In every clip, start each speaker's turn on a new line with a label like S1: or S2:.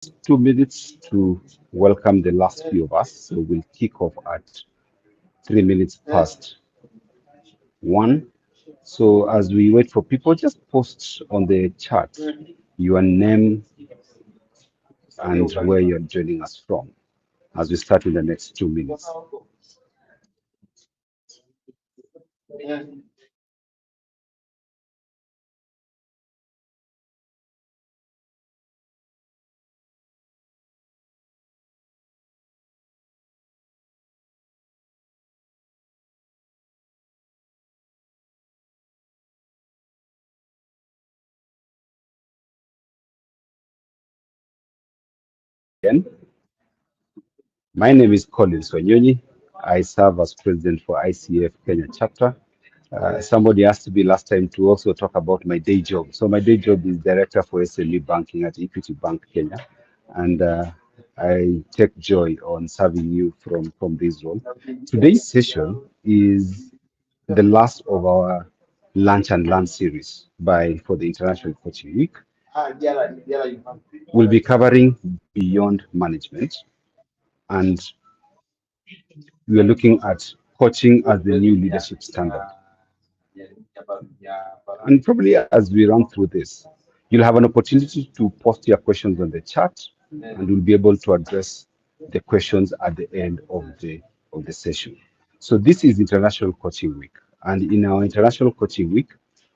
S1: just 2 minutes to welcome the last few of us. So we'll kick off at 3 minutes past 1. So as we wait for people, just post on the chat your name and where you're joining us from as we start in the next 2 minutes. Again, my name is Collins Wanyonyi. I serve as president for ICF Kenya chapter. Somebody asked me last time to also talk about my day job. So my day job is director for SME banking at Equity Bank Kenya, and I take joy on serving you from this role. Today's session is the last of our Lunch and Learn series for the International Coaching Week. We'll be covering beyond management, and we are looking at coaching as the new leadership standard. And probably as we run through this, you'll have an opportunity to post your questions on the chat, and we'll be able to address the questions at the end of the session. So this is International Coaching Week, and in our International Coaching Week,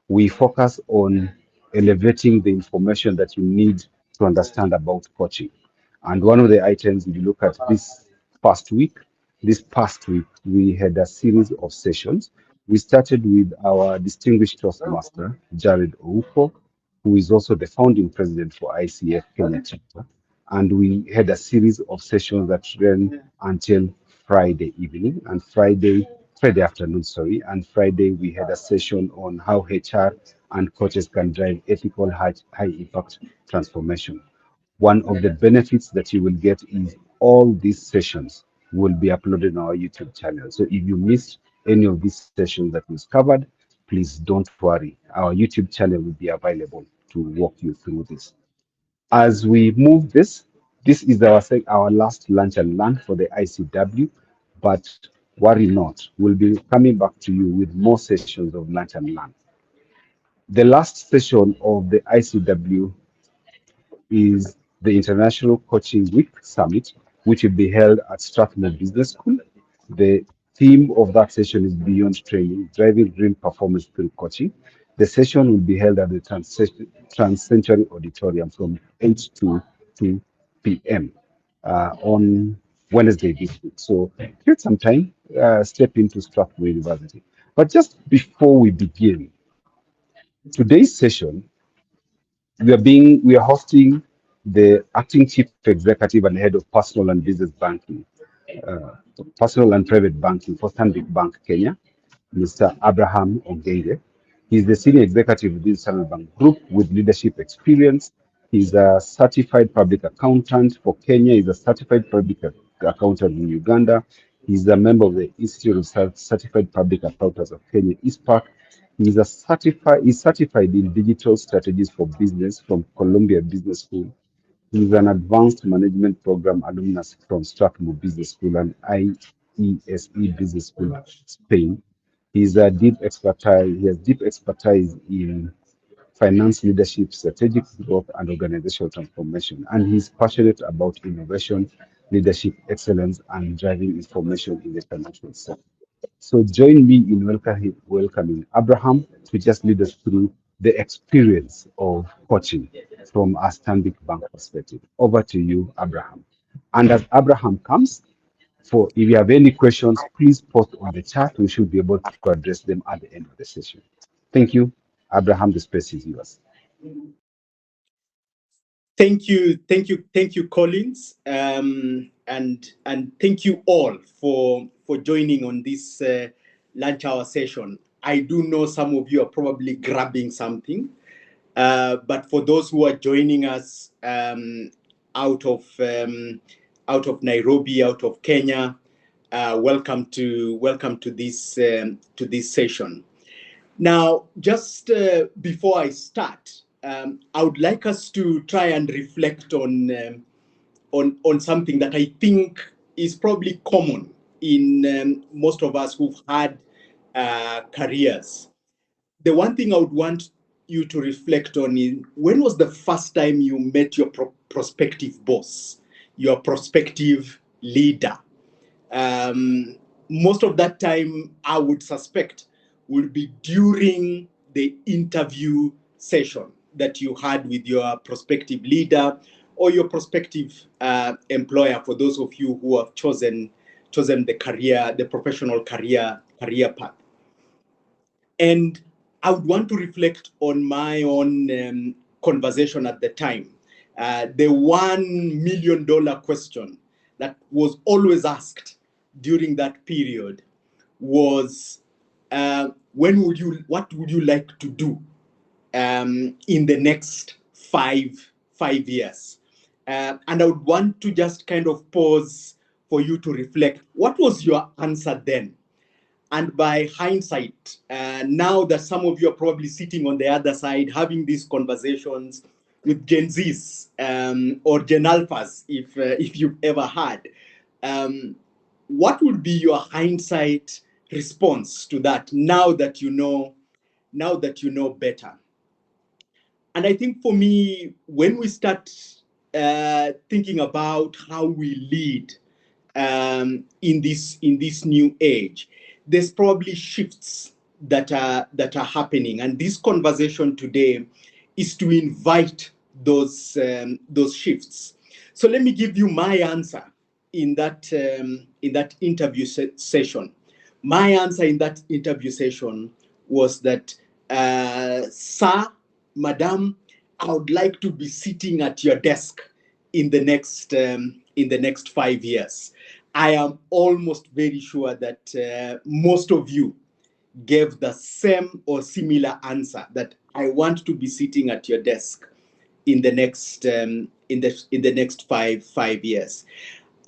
S1: we focus on elevating the information that you need to understand about coaching. And one of the items, if you look at this past week, we had a series of sessions. We started with our distinguished Toastmaster, Jared Ouko, who is also the founding president for ICF Kenya chapter. And we had a series of sessions that ran until Friday evening and Friday afternoon, sorry. And Friday we had a session on how HR and coaches can drive ethical high impact transformation. One of the benefits that you will get is all these sessions will be uploaded on our YouTube channel. So if you missed any of these sessions that was covered, please don't worry. Our YouTube channel will be available to walk you through this. As we move this is our last lunch and learn for the ICW, but worry not, we'll be coming back to you with more sessions of lunch and learn. The last session of the ICW is the International Coaching Week Summit, which will be held at Strathmore Business School. The theme of that session is Beyond Training, Driving Real Performance Through Coaching. The session will be held at the Trans-Century Auditorium from 8 to 2 p.m. On Wednesday this week. So take some time, step into Strathmore University. But just before we begin, today's session we are hosting the acting chief executive and head of personal and business banking, uh, personal and private banking for Stanbic Bank Kenya, Mr. Abraham Ongenge. He's the senior executive of this Standard Bank Group with leadership experience. He's a certified public accountant for Kenya. He's a certified public accountant in Uganda. He's a member of the Institute of Certified Public Accountants of Kenya, ISPAC. He's certified in digital strategies for business from Columbia Business School. He's an advanced management program alumnus from Strathmore Business School and IESE Business School, Spain. He has deep expertise in finance leadership, strategic growth, and organizational transformation. And he's passionate about innovation, leadership excellence, and driving information in the financial sector. So join me in welcoming Abraham to just lead us through the experience of coaching from a Stanbic Bank perspective. Over to you, Abraham. And as Abraham comes, if you have any questions, please post on the chat. We should be able to address them at the end of the session. Thank you. Abraham, the space is yours.
S2: Thank you, Collins, and thank you all for joining on this lunch hour session. I do know some of you are probably grabbing something, but for those who are joining us out of Nairobi, out of Kenya, welcome to this session. Now, just before I start, I would like us to try and reflect on on something that I think is probably common in most of us who've had careers. The one thing I would want you to reflect on is, when was the first time you met your prospective boss, your prospective leader? Most of that time, I would suspect, will be during the interview session that you had with your prospective leader or your prospective employer, for those of you who have chosen the professional career path. And I would want to reflect on my own conversation at the time. The $1 million question that was always asked during that period was, what would you like to do in the next five years? And I would want to just kind of pause for you to reflect. What was your answer then? And by hindsight, now that some of you are probably sitting on the other side having these conversations with Gen Zs or Gen Alphas, if you've ever had, what would be your hindsight response to that now that you know better? And I think for me, when we start thinking about how we lead in this new age, there's probably shifts that are happening, and this conversation today is to invite those shifts. So let me give you my answer in that interview session. My answer in that interview session was that, sir, madam, I would like to be sitting at your desk in the next 5 years. I am almost very sure that most of you gave the same or similar answer, that I want to be sitting at your desk in the next in the next 5 years.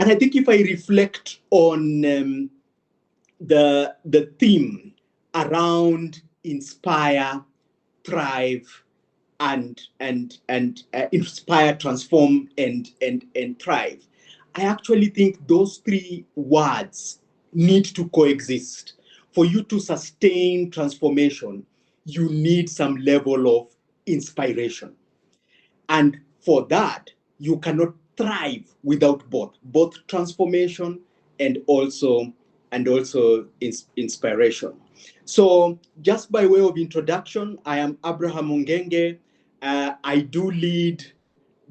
S2: And I think if I reflect on the theme around inspire, thrive, and inspire, transform, and thrive, I actually think those three words need to coexist. For you to sustain transformation, you need some level of inspiration. And for that, you cannot thrive without both transformation and also inspiration. So just by way of introduction, I am Abraham Ongenge. I do lead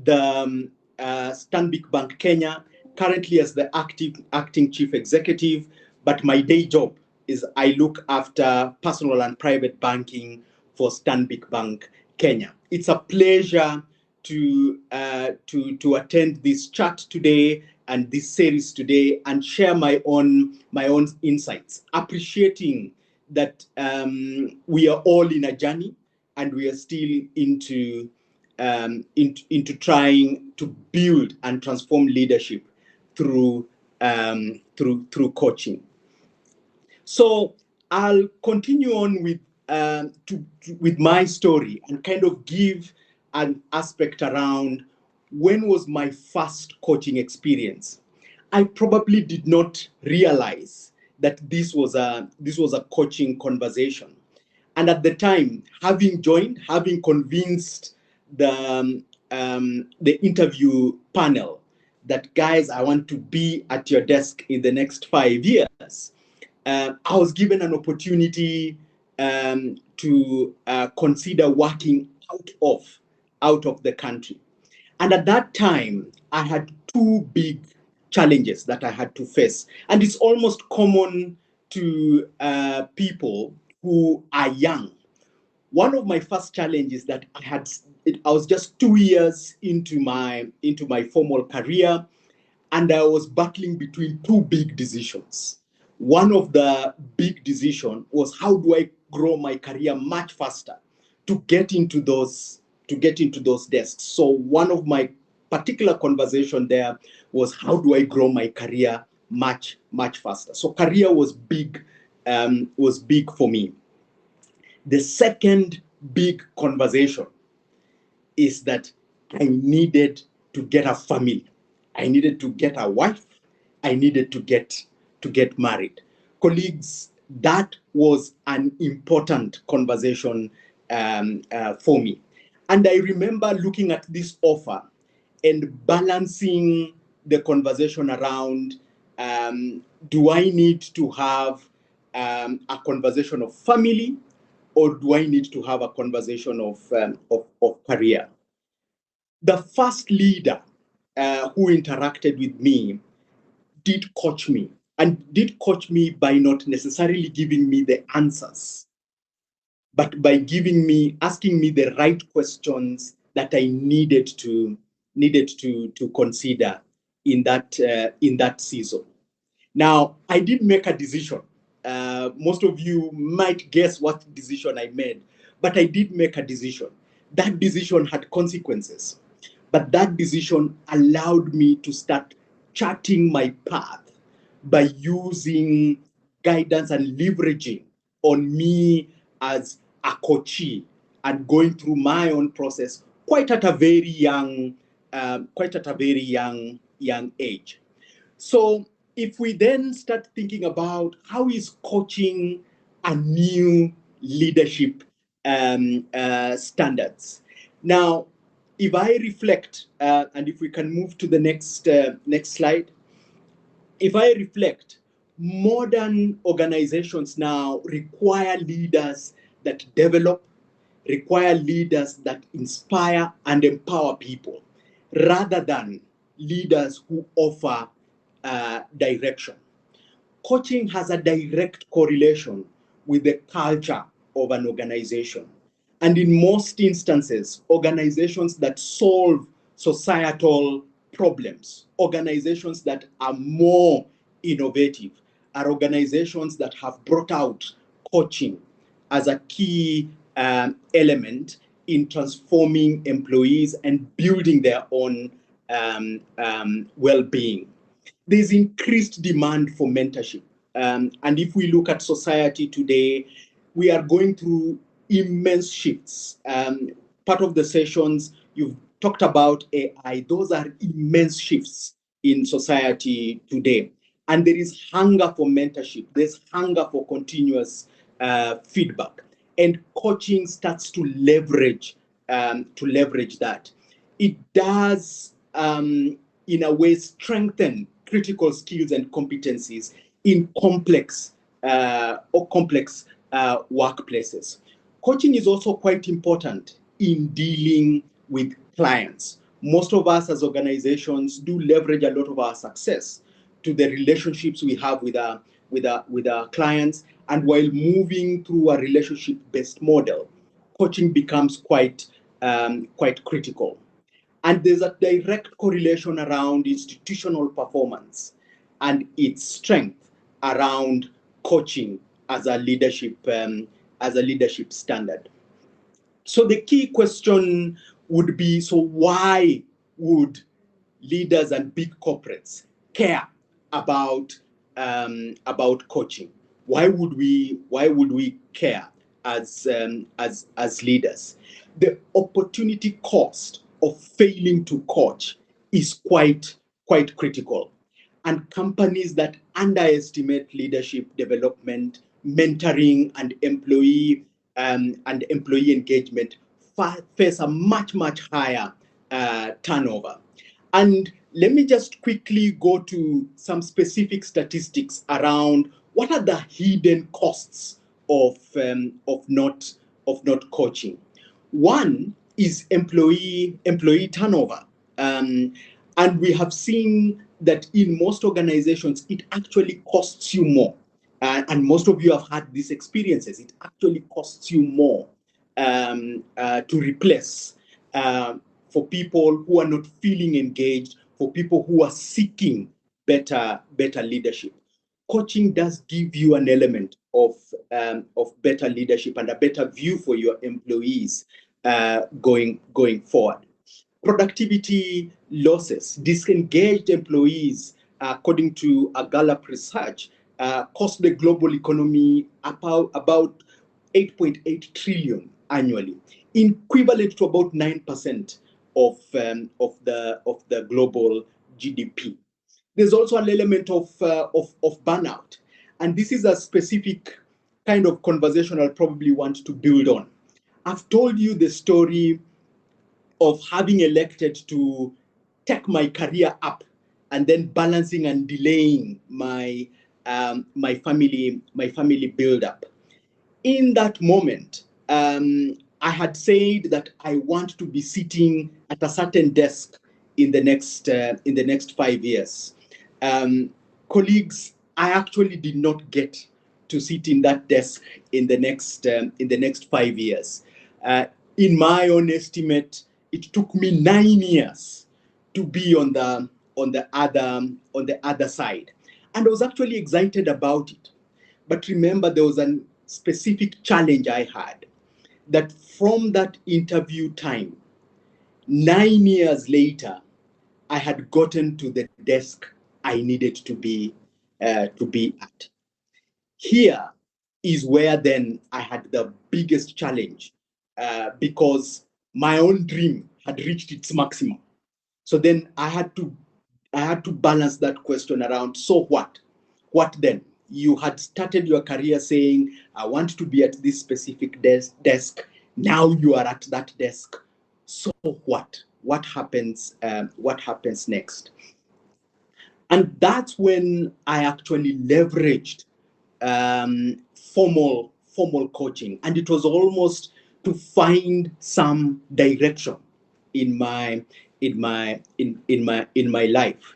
S2: the Stanbic Bank Kenya, currently as the acting chief executive, but my day job is I look after personal and private banking for Stanbic Bank Kenya. It's a pleasure to attend this chat today and this series today and share my own insights, appreciating that we are all in a journey and we are still into trying to build and transform leadership through coaching. So I'll continue on with my story and kind of give an aspect around when was my first coaching experience. I probably did not realize that this was a coaching conversation. And at the time, having convinced the interview panel that, guys, I want to be at your desk in the next 5 years, I was given an opportunity to consider working out of the country. And at that time, I had two big challenges that I had to face. And it's almost common to people who are young. One of my first challenges that I was just 2 years into my formal career, and I was battling between two big decisions. One of the big decisions was, how do I grow my career much faster to get into those desks? So one of my particular conversation there was, how do I grow my career much faster? So career was big for me. The second big conversation is that I needed to get a family. I needed to get a wife. I needed to get married. Colleagues, that was an important conversation for me. And I remember looking at this offer and balancing the conversation around, do I need to have a conversation of family, or do I need to have a conversation of career? The first leader who interacted with me did coach me, and did coach me by not necessarily giving me the answers, but by asking me the right questions that I needed to consider in that season. Now, I did make a decision. Most of you might guess what decision I made, but I did make a decision. That decision had consequences, but that decision allowed me to start charting my path by using guidance and leveraging on me as a coachee and going through my own process quite at a very young age. So if we then start thinking about how is coaching a new leadership standards. Now, if I reflect, and if we can move to the next slide, if I reflect, modern organizations now require leaders that develop, require leaders that inspire and empower people, rather than leaders who offer direction. Coaching has a direct correlation with the culture of an organization. And in most instances, organizations that solve societal problems, organizations that are more innovative, are organizations that have brought out coaching as a key element in transforming employees and building their own well-being. There's increased demand for mentorship. And if we look at society today, we are going through immense shifts. Part of the sessions you've talked about AI, those are immense shifts in society today. And there is hunger for mentorship, there's hunger for continuous feedback. And coaching starts to leverage that. It does, in a way, strengthen critical skills and competencies in complex workplaces. Coaching is also quite important in dealing with clients. Most of us as organizations do leverage a lot of our success to the relationships we have with our clients. And while moving through a relationship-based model, coaching becomes quite critical. And there's a direct correlation around institutional performance and its strength around coaching as a leadership standard. So the key question would be, so why would leaders and big corporates care about coaching? Why would we care as leaders? The opportunity cost of failing to coach is quite critical. And companies that underestimate leadership development, mentoring, and employee engagement face a much higher turnover. And let me just quickly go to some specific statistics around what are the hidden costs of not coaching. One is employee turnover. And we have seen that in most organizations, it actually costs you more. And most of you have had these experiences. It actually costs you more to replace for people who are not feeling engaged, for people who are seeking better leadership. Coaching does give you an element of better leadership and a better view for your employees going forward. Productivity losses, disengaged employees, according to a Gallup research, cost the global economy about 8.8 trillion annually, equivalent to about 9% of the global GDP. There's also an element of burnout. And this is a specific kind of conversation I'll probably want to build on. I've told you the story of having elected to take my career up and then balancing and delaying my my family build up. In that moment, I had said that I want to be sitting at a certain desk in the next 5 years. Colleagues, I actually did not get to sit in that desk in the next 5 years. In my own estimate, it took me 9 years to be on the other side, and I was actually excited about it. But remember, there was a specific challenge I had, that from that interview time, 9 years later, I had gotten to the desk I needed to be at. Here is where then I had the biggest challenge, because my own dream had reached its maximum. So then I had to balance that question around, so what? What then? You had started your career saying, I want to be at this specific desk. Now you are at that desk. So what? What happens? What happens next? And that's when I actually leveraged formal coaching, and it was almost to find some direction in my life.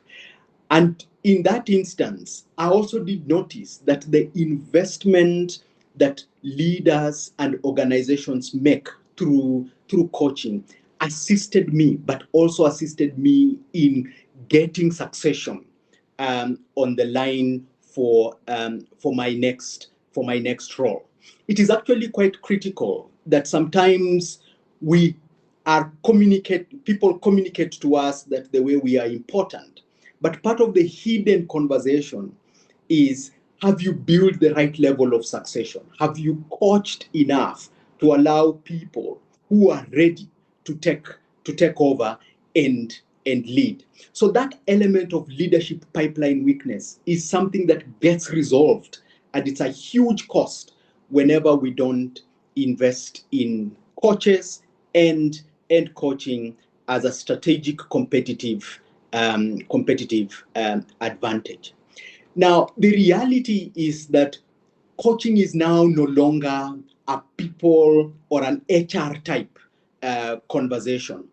S2: And in that instance, I also did notice that the investment that leaders and organizations make through coaching assisted me, but also assisted me in getting succession on the line for my next role. It is actually quite critical that sometimes people communicate to us that the way we are important. But part of the hidden conversation is, have you built the right level of succession? Have you coached enough to allow people who are ready to take over and lead? So that element of leadership pipeline weakness is something that gets resolved, and it's a huge cost whenever we don't invest in coaches and coaching as a strategic competitive advantage. Now, the reality is that coaching is now no longer a people or an HR type conversation.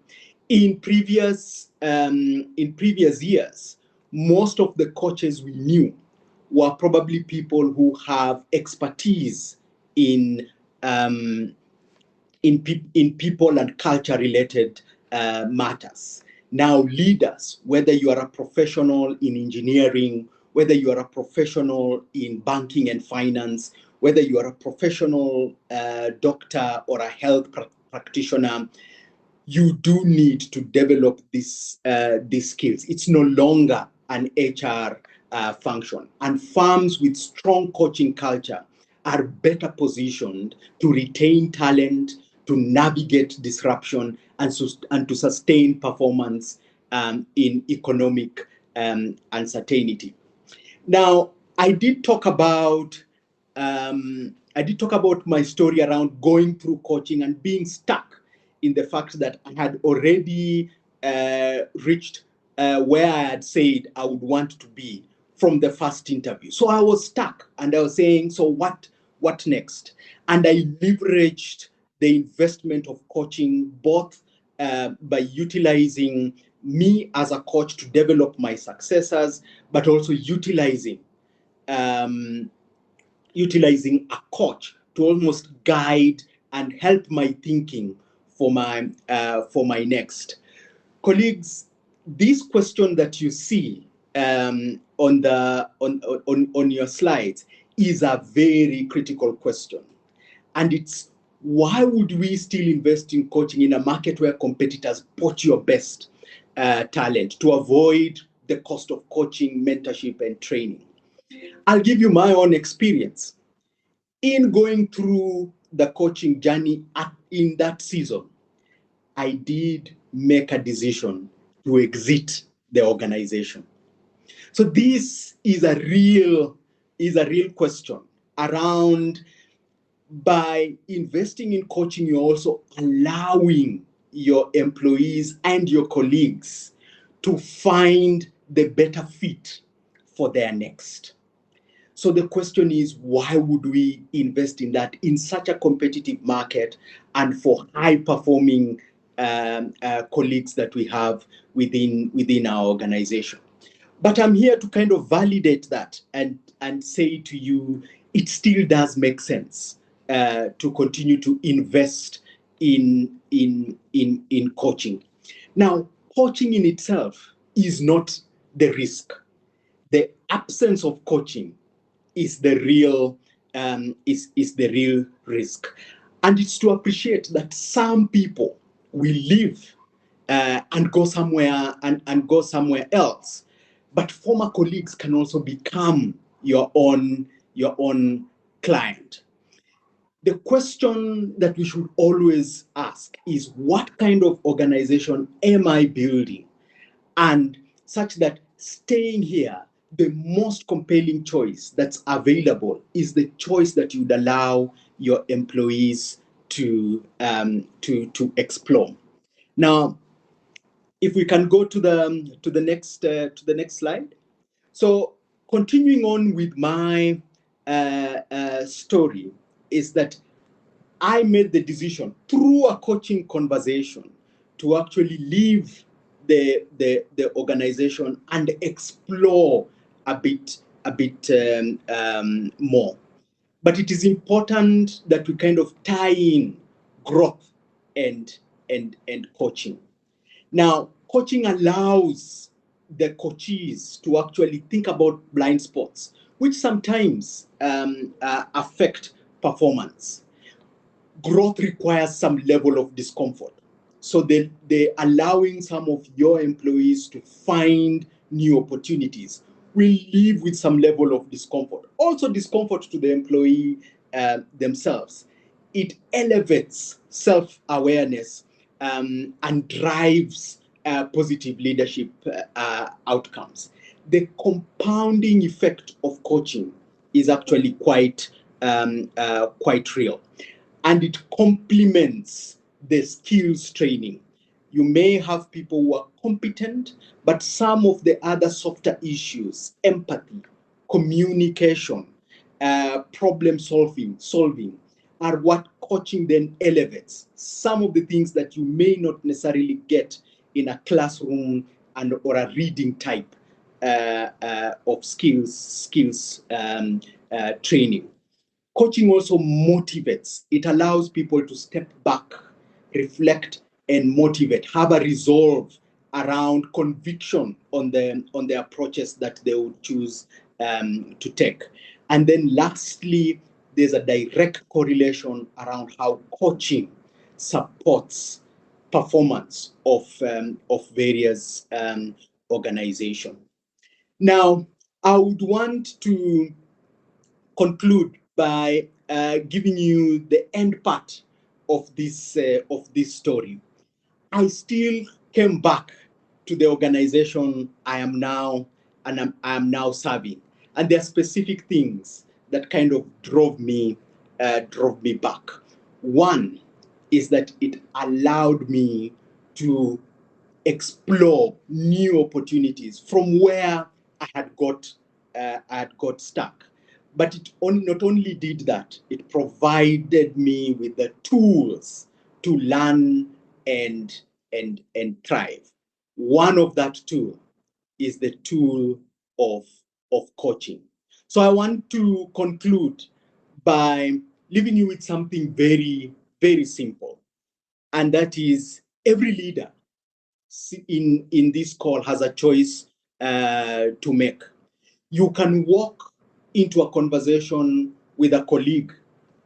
S2: In previous years, most of the coaches we knew were probably people who have expertise in people and culture related matters. Now, leaders, whether you are a professional in engineering, whether you are a professional in banking and finance, whether you are a professional doctor or a health practitioner, you do need to develop these skills. It's no longer an HR function. And firms with strong coaching culture are better positioned to retain talent, to navigate disruption, and to sustain performance in economic uncertainty. Now, I did talk about my story around going through coaching and being stuck in the fact that I had already reached where I had said I would want to be from the first interview. So I was stuck, and I was saying, so what next? And I leveraged the investment of coaching, both by utilizing me as a coach to develop my successors, but also utilizing a coach to almost guide and help my thinking for my next. Colleagues, this question that you see on your slides is a very critical question, and it's, why would we still invest in coaching in a market where competitors poach your best talent to avoid the cost of coaching, mentorship, and training? I'll give you my own experience. In going through the coaching journey in that season, I did make a decision to exit the organization. So this is a real question around, by investing in coaching, you're also allowing your employees and your colleagues to find the better fit for their next. So the question is, why would we invest in that in such a competitive market and for high-performing colleagues that we have within our organization? But I'm here to kind of validate that and say to you, it still does make sense to continue to invest in coaching. Now, coaching in itself is not the risk. The absence of coaching is the real is the real risk, and it's to appreciate that some people will leave and go somewhere and go somewhere else, but former colleagues can also become your own client. The question that we should always ask is, what kind of organization am I building? And such that staying here, the most compelling choice that's available is the choice that you'd allow your employees to explore. Now, if we can go to the next slide. So, continuing on with my story, is that I made the decision through a coaching conversation to actually leave the organization and explore a bit more. But it is important that we kind of tie in growth and coaching. Now, coaching allows the coachees to actually think about blind spots, which sometimes affect performance. Growth requires some level of discomfort. So they're allowing some of your employees to find new opportunities will live with some level of discomfort. Also discomfort to the employee themselves. It elevates self-awareness and drives positive leadership outcomes. The compounding effect of coaching is actually quite real, and it complements the skills training. You may have people who are competent, but some of the other softer issues, empathy, communication, problem solving, are what coaching then elevates. Some of the things that you may not necessarily get in a classroom or a reading type of skills training. Coaching also motivates. It allows people to step back, reflect, and motivate, have a resolve around conviction on the approaches that they would choose to take. And then lastly, there's a direct correlation around how coaching supports performance of various organizations. Now, I would want to conclude by giving you the end part of this story. I still came back to the organization I am now serving, and there are specific things that kind of drove me back. One is that it allowed me to explore new opportunities from where I had got stuck. But it not only did that, it provided me with the tools to learn and thrive. One of that tool is the tool of coaching. So I want to conclude by leaving you with something very, very simple. And that is, every leader in this call has a choice to make. You can walk into a conversation with a colleague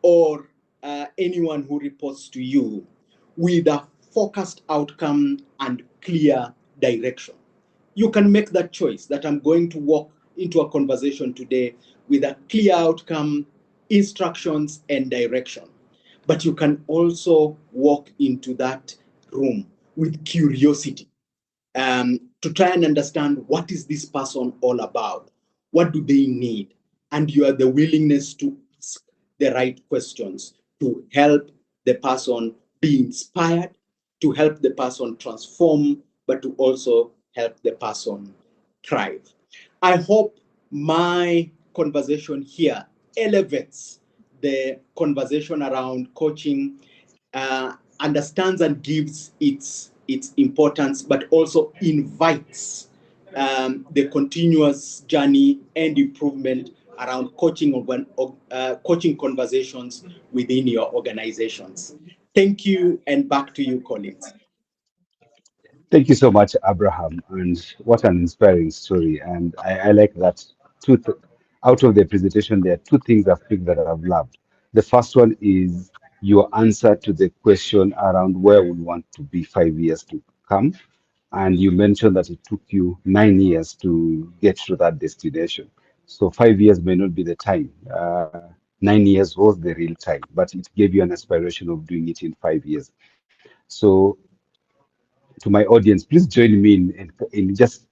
S2: or anyone who reports to you with a focused outcome and clear direction. You can make that choice that I'm going to walk into a conversation today with a clear outcome, instructions, and direction. But you can also walk into that room with curiosity to try and understand what is this person all about, what do they need, and you have the willingness to ask the right questions to help the person be inspired, to help the person transform, but to also help the person thrive. I hope my conversation here elevates the conversation around coaching, understands and gives its importance, but also invites the continuous journey and improvement around coaching conversations within your organizations. Thank you, and back to you, Collins.
S1: Thank you so much, Abraham. And what an inspiring story. And I like that two th out of the presentation, there are two things I've picked that I've loved. The first one is your answer to the question around where we want to be 5 years to come. And you mentioned that it took you 9 years to get to that destination. So 5 years may not be the time. 9 years was the real time, but it gave you an aspiration of doing it in 5 years. So to my audience, please join me in just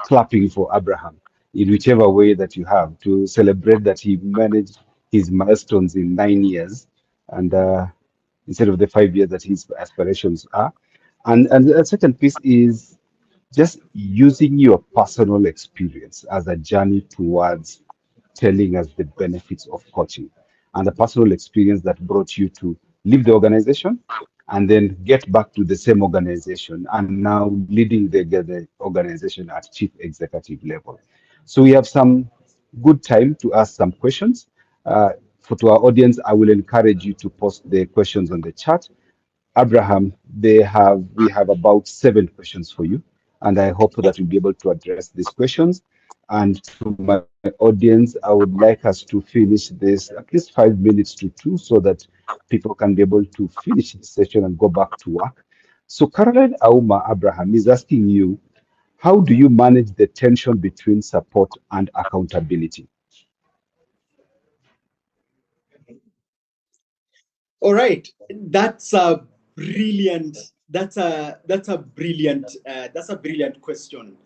S1: clapping for Abraham in whichever way that you have to celebrate that he managed his milestones in 9 years and instead of the 5 years that his aspirations are. And the second piece is just using your personal experience as a journey towards telling us the benefits of coaching and the personal experience that brought you to leave the organization and then get back to the same organization and now leading the organization at chief executive level. So we have some good time to ask some questions. For to our audience, I will encourage you to post the questions on the chat. Abraham, we have about 7 questions for you, and I hope that we'll be able to address these questions. And to my audience, I would like us to finish this at least 5 minutes to two so that people can be able to finish the session and go back to work. So Caroline Auma Abraham is asking you, how do you manage the tension between support and accountability?
S2: All right, that's a brilliant. That's a brilliant question.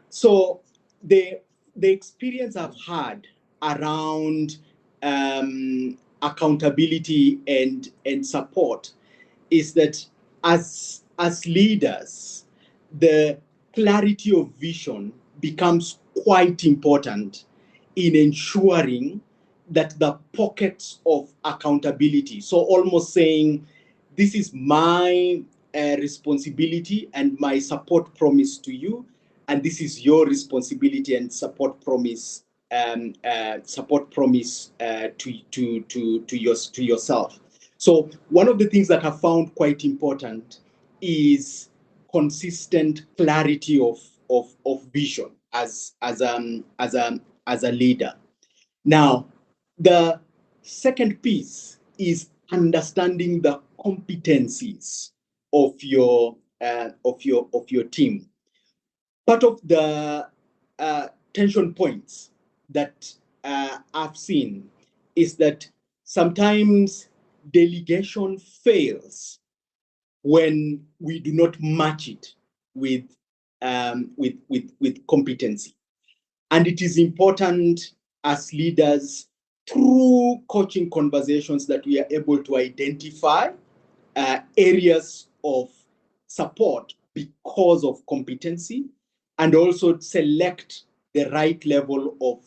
S2: So the experience I've had around accountability and support is that as leaders, the clarity of vision becomes quite important in ensuring that the pockets of accountability, so almost saying, this is my responsibility and my support promise to you, and this is your responsibility and support promise to yourself. So one of the things that I found quite important is consistent clarity of vision as a leader. Now, the second piece is understanding the competencies of your team. Part of the tension points that I've seen is that sometimes delegation fails when we do not match it with competency. And it is important as leaders through coaching conversations that we are able to identify areas of support because of competency and also select the right level of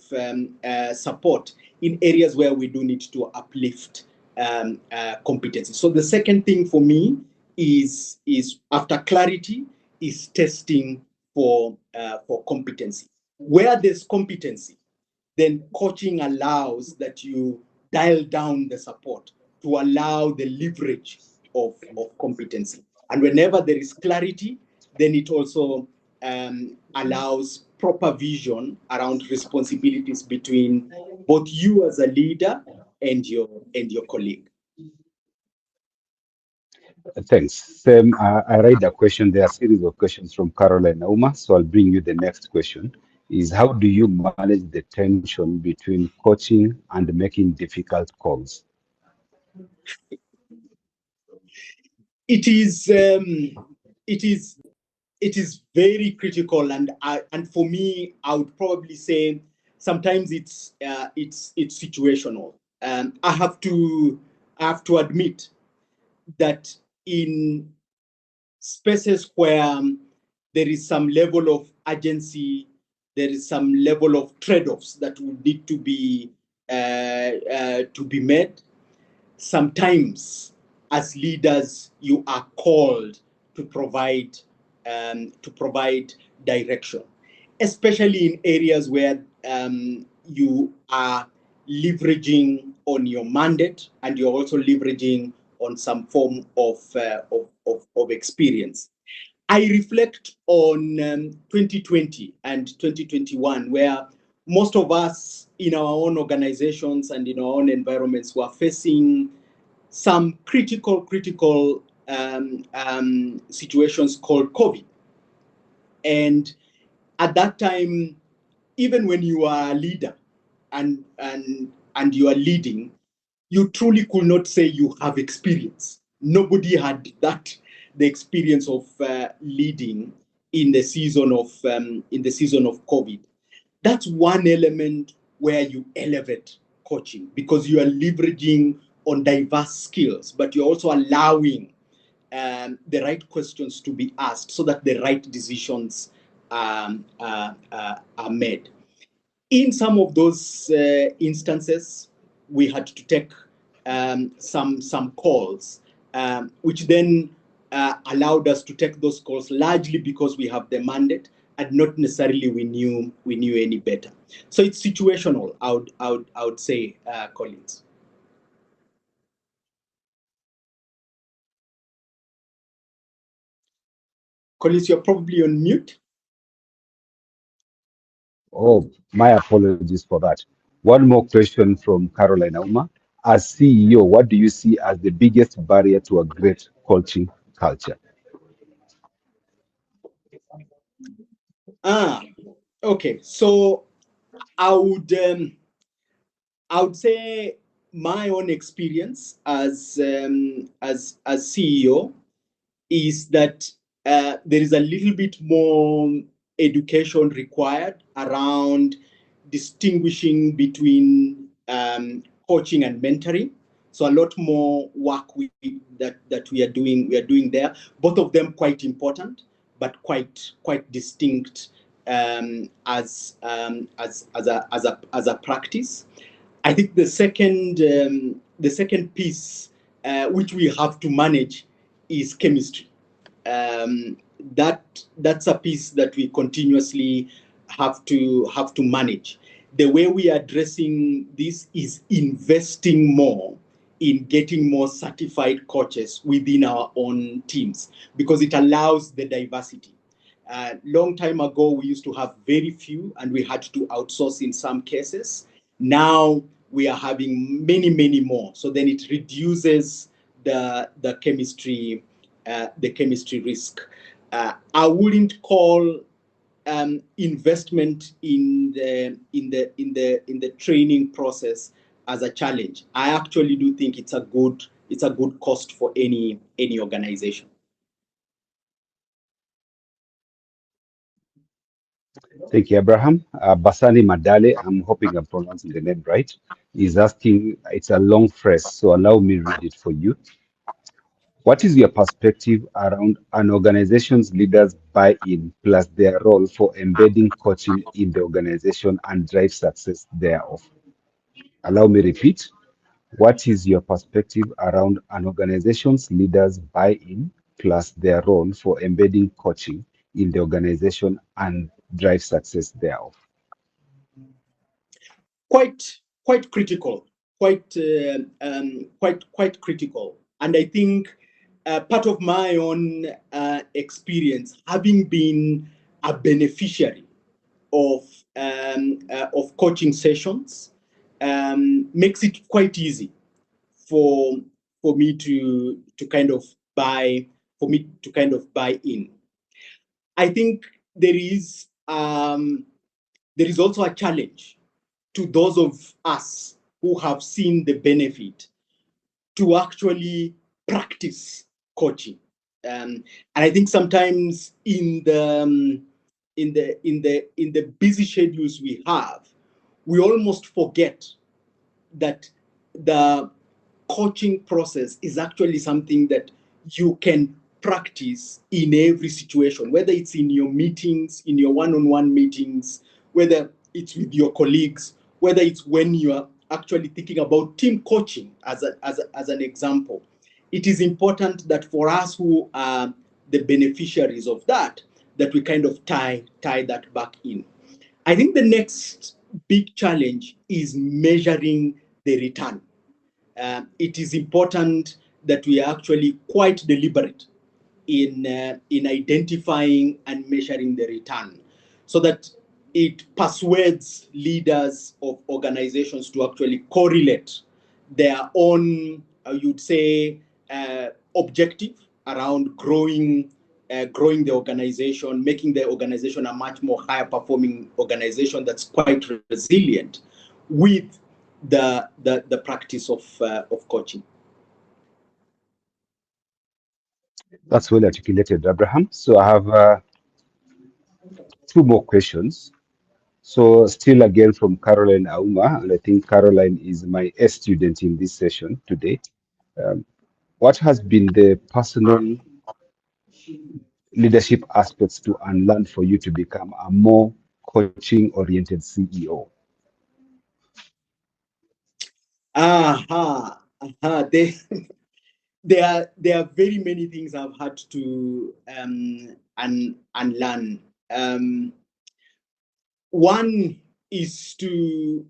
S2: support in areas where we do need to uplift competency. So the second thing for me is after clarity is testing for competency. Where there's competency, then coaching allows that you dial down the support to allow the leverage of competency. And whenever there is clarity, then it also allows proper vision around responsibilities between both you as a leader and your colleague.
S1: Thanks. Sam, I read a question. There are a series of questions from Caroline Nauma, so I'll bring you the next question. Is how do you manage the tension between coaching and making difficult calls?
S2: It is it is very critical, and for me, I would probably say sometimes it's situational. I have to admit that in spaces where there is some level of urgency, there is some level of trade-offs that would need to be made. Sometimes, as leaders, you are called to provide direction, especially in areas where you are leveraging on your mandate and you're also leveraging on some form of experience. I reflect on 2020 and 2021, where most of us in our own organizations and in our own environments were facing some critical situations called COVID. And at that time, even when you are a leader and you are leading, you truly could not say you have experience. Nobody had the experience of leading in the season of COVID. That's one element where you elevate coaching, because you are leveraging on diverse skills, but you're also allowing the right questions to be asked so that the right decisions are made. In some of those instances, we had to take some calls, which then allowed us to take those calls largely because we have the mandate and not necessarily we knew any better. So it's situational, I would say, Collins. Collins, you're probably on mute.
S1: Oh, my apologies for that. One more question from Caroline Auma. As CEO, what do you see as the biggest barrier to a great coaching culture?
S2: Okay. So I would say my own experience as CEO is that there is a little bit more education required around distinguishing between coaching and mentoring. So a lot more work that we are doing there. Both of them quite important, but quite distinct as a practice. I think the second piece which we have to manage is chemistry. That's a piece that we continuously have to manage. The way we are addressing this is investing more in getting more certified coaches within our own teams, because it allows the diversity. Long time ago, we used to have very few and we had to outsource in some cases. Now we are having many more. So then it reduces the chemistry risk. I wouldn't call investment in the training process as a challenge. I actually do think it's a good cost for any organization.
S1: Thank you, Abraham. Basani Madale, I'm hoping I'm pronouncing the name right, is asking, it's a long phrase, so allow me read it for you. What is your perspective around an organization's leaders' buy-in plus their role for embedding coaching in the organization and drive success thereof? Allow me repeat. What is your perspective around an organization's leaders' buy-in plus their role for embedding coaching in the organization and drive success thereof?
S2: Quite critical, quite critical. And I think part of my own experience, having been a beneficiary of coaching sessions, makes it quite easy for me to kind of buy in. I think there is also a challenge to those of us who have seen the benefit to actually practice coaching. And I think sometimes in the busy schedules we have, we almost forget that the coaching process is actually something that you can practice in every situation, whether it's in your meetings, in your one-on-one meetings, whether it's with your colleagues, whether it's when you are actually thinking about team coaching as an example. It is important that for us who are the beneficiaries of that, that we kind of tie that back in. I think the next big challenge is measuring the return. It is important that we are actually quite deliberate in identifying and measuring the return, so that it persuades leaders of organizations to actually correlate their own, you'd say, objective around growing the organization, making the organization a much more higher performing organization that's quite resilient, with the practice of coaching.
S1: That's well articulated, Abraham. So I have two more questions. So still again from Caroline Auma, and I think Caroline is my A student in this session today. Um, what has been the personal leadership aspects to unlearn for you to become a more coaching-oriented CEO?
S2: Aha, aha. There are very many things I've had to unlearn. One is to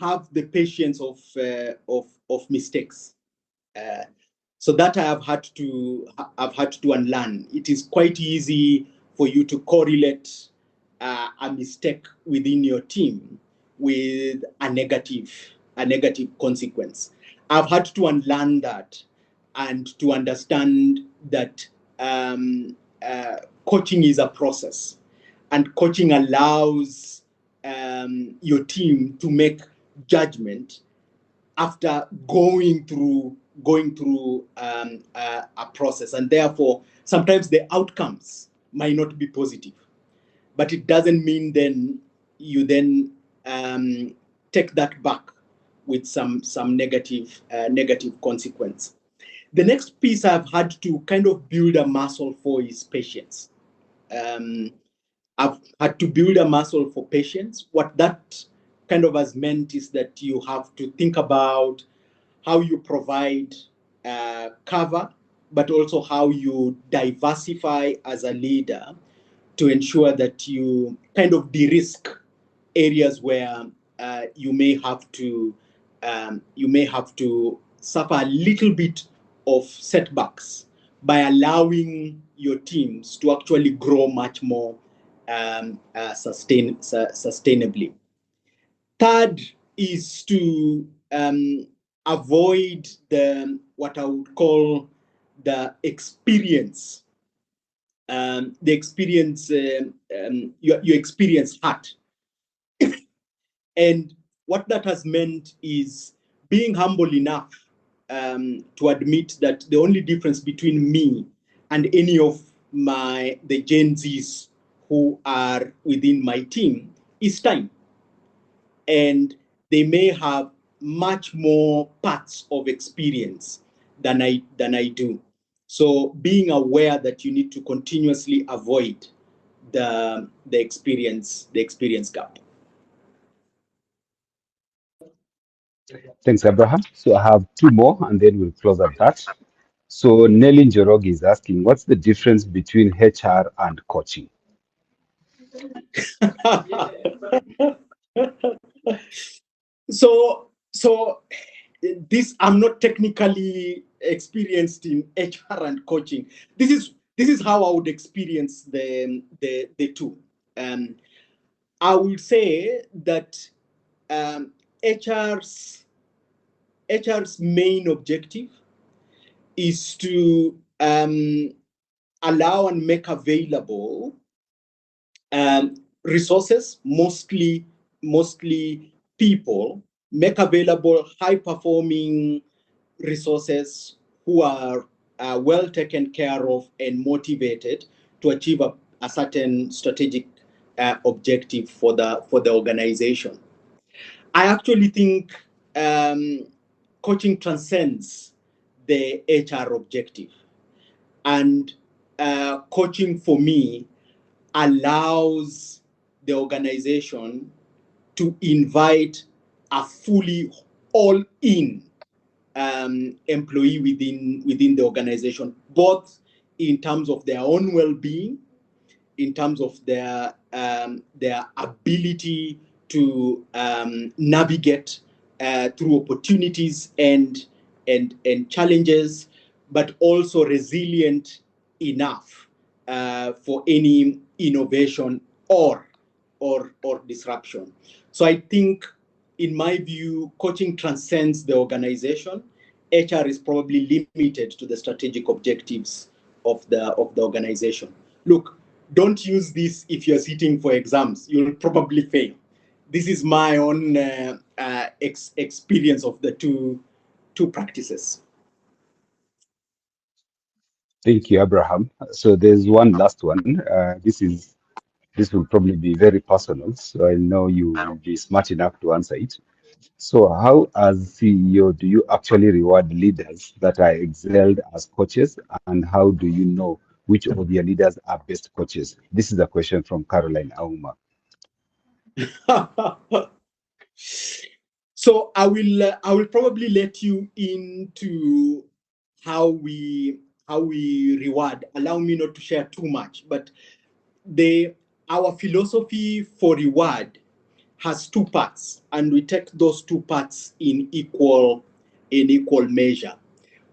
S2: have the patience of mistakes. Uh, so that I've had to unlearn. It is quite easy for you to correlate a mistake within your team with a negative consequence. I've had to unlearn that and to understand that coaching is a process, and coaching allows your team to make judgment after going through a process, and therefore sometimes the outcomes might not be positive, but it doesn't mean then you then take that back with some negative consequence. The next piece I've had to kind of build a muscle for is patience. um, I've had to build a muscle for patience. What that kind of has meant is that you have to think about how you provide cover, but also how you diversify as a leader to ensure that you kind of de-risk areas where you may have to suffer a little bit of setbacks by allowing your teams to actually grow much more sustainably. Third is to avoid the what I would call the experience, your experience hurt. And what that has meant is being humble enough to admit that the only difference between me and any of the Gen Zs who are within my team is time. And they may have much more parts of experience than I do. So being aware that you need to continuously avoid the experience gap.
S1: Thanks, Abraham. So I have two more, and then we'll close at that. So Nelly Njorogi is asking, what's the difference between HR and coaching?
S2: So this, I'm not technically experienced in HR and coaching. This is how I would experience the two. I would say that HR's main objective is to allow and make available resources, mostly people, make available high performing resources who are well taken care of and motivated to achieve a certain strategic objective for the organization. I actually think coaching transcends the HR objective, and coaching for me allows the organization to invite a fully all-in employee within the organization, both in terms of their own well-being, in terms of their ability to navigate through opportunities and challenges, but also resilient enough for any innovation or disruption. So I think, in my view, coaching transcends the organization. HR is probably limited to the strategic objectives of the organization. Look, don't use this if you're sitting for exams. You'll probably fail. This is my own experience of the two practices.
S1: Thank you, Abraham. So there's one last one. This will probably be very personal, so I know you will be smart enough to answer it. So, how, as CEO, do you actually reward leaders that are excelled as coaches, and how do you know which of your leaders are best coaches? This is a question from Caroline Auma.
S2: So I will probably let you into how we reward. Allow me not to share too much, but our philosophy for reward has two parts, and we take those two parts in equal measure.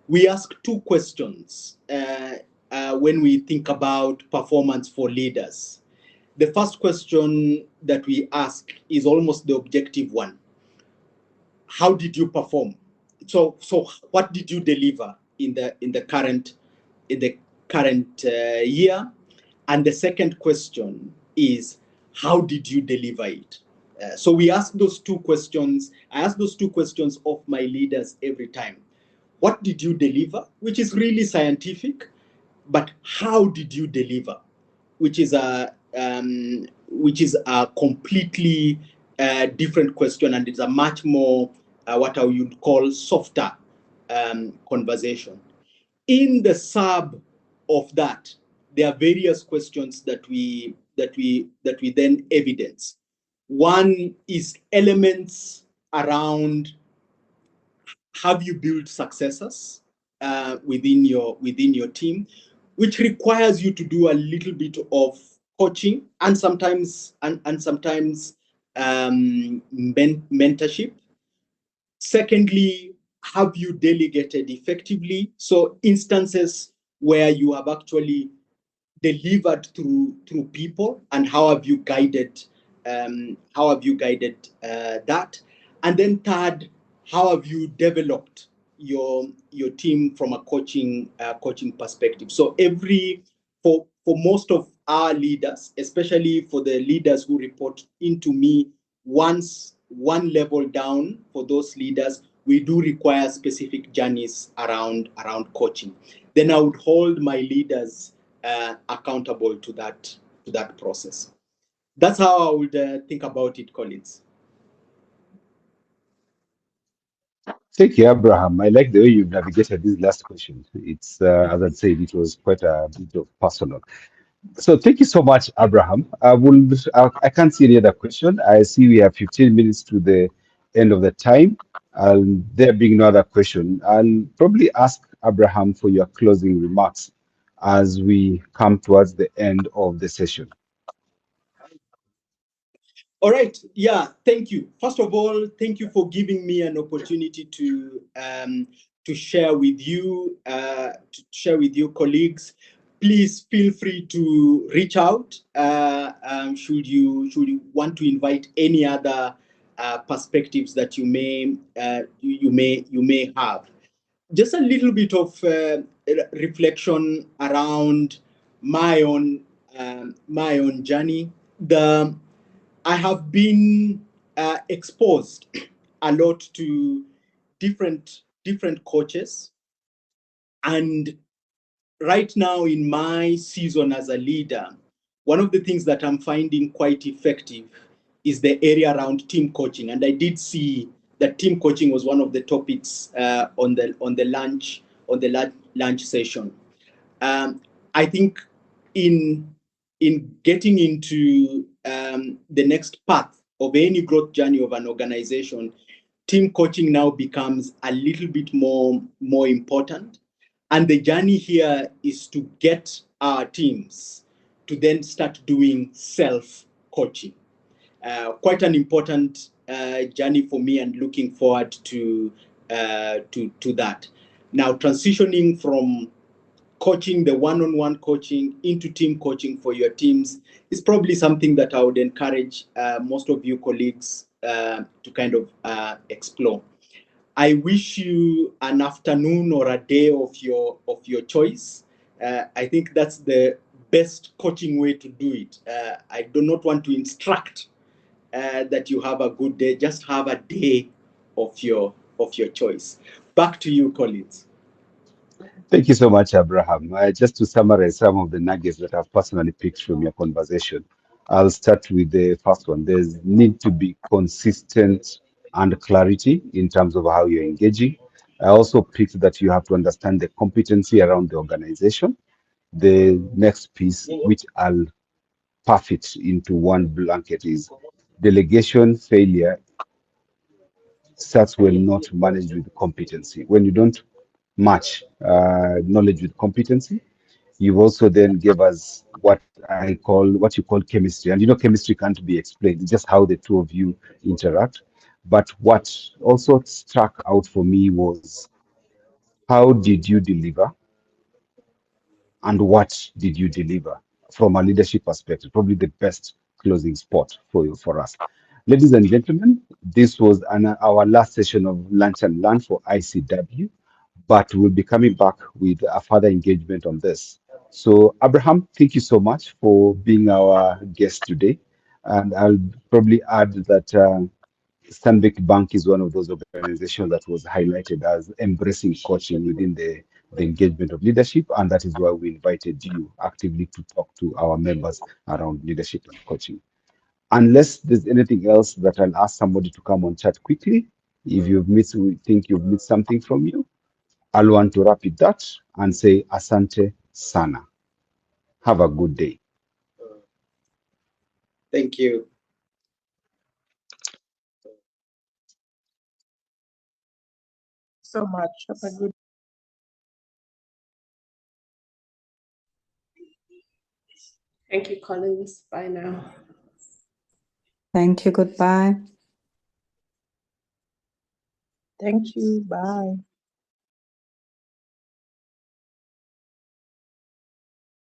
S2: We ask two questions when we think about performance for leaders. The first question that we ask is almost the objective one. How did you perform? So what did you deliver in the current year? And the second question is, how did you deliver it? So we ask those two questions. I ask those two questions of my leaders every time. What did you deliver? Which is really scientific, but how did you deliver? Which is a completely different question, and it's a much more what I would call softer conversation. In the sub of that, there are various questions that we then evidence. One is elements around: have you built successors within your team, which requires you to do a little bit of coaching and sometimes mentorship. Secondly, have you delegated effectively? So instances where you have actually delivered through people, and how have you guided that? And then third, how have you developed your team from a coaching perspective? So for most of our leaders, especially for the leaders who report into me, once one level down, for those leaders, we do require specific journeys around coaching. Then I would hold my leaders accountable to that process. That's how I would think about it, Collins.
S1: Thank you, Abraham. I like the way you've navigated this last question. It's, as I said, it was quite a bit of personal. So thank you so much, Abraham. I can't see any other question. I see we have 15 minutes to the end of the time. There being no other question, I'll probably ask Abraham for your closing remarks as we come towards the end of the session.
S2: All right. Yeah. Thank you. First of all, thank you for giving me an opportunity to share with you, colleagues. Please feel free to reach out should you want to invite any other perspectives that you may have. Just a little bit of reflection around my own journey. I have been exposed a lot to different coaches, and right now in my season as a leader, one of the things that I'm finding quite effective is the area around team coaching. And I did see that team coaching was one of the topics on the lunch session. I think in getting into the next path of any growth journey of an organization, team coaching now becomes a little bit more important. And the journey here is to get our teams to then start doing self-coaching. Quite an important journey for me, and looking forward to that. Now, transitioning from coaching, the one-on-one coaching, into team coaching for your teams is probably something that I would encourage most of you colleagues to kind of explore. I wish you an afternoon or a day of your choice. I think that's the best coaching way to do it. I do not want to instruct that you have a good day. Just have a day of your choice. Back to you, Collins.
S1: Thank you so much, Abraham. Just to summarize some of the nuggets that I've personally picked from your conversation, I'll start with the first one. There's need to be consistent and clarity in terms of how you're engaging. I also picked that you have to understand the competency around the organization. The next piece, which I'll puff it into one blanket, is delegation failure starts when not managed with competency. When you don't match knowledge with competency, you also then gave us what you call chemistry. And you know, chemistry can't be explained. It's just how the two of you interact. But what also struck out for me was, how did you deliver and what did you deliver from a leadership perspective? Probably the best closing spot for us. Ladies and gentlemen, this was our last session of Lunch and Learn for ICW, but we'll be coming back with a further engagement on this. So, Abraham, thank you so much for being our guest today. And I'll probably add that Stanbic Bank is one of those organizations that was highlighted as embracing coaching within the engagement of leadership. And that is why we invited you actively to talk to our members around leadership and coaching. Unless there's anything else that I'll ask somebody to come on chat quickly. If we think you've missed something from you, I'll want to wrap it that and say Asante Sana. Have a good day.
S2: Thank you.
S3: So much. Have a good.
S4: Thank you, Collins. Bye now.
S5: Thank you. Goodbye.
S3: Thank you. Bye.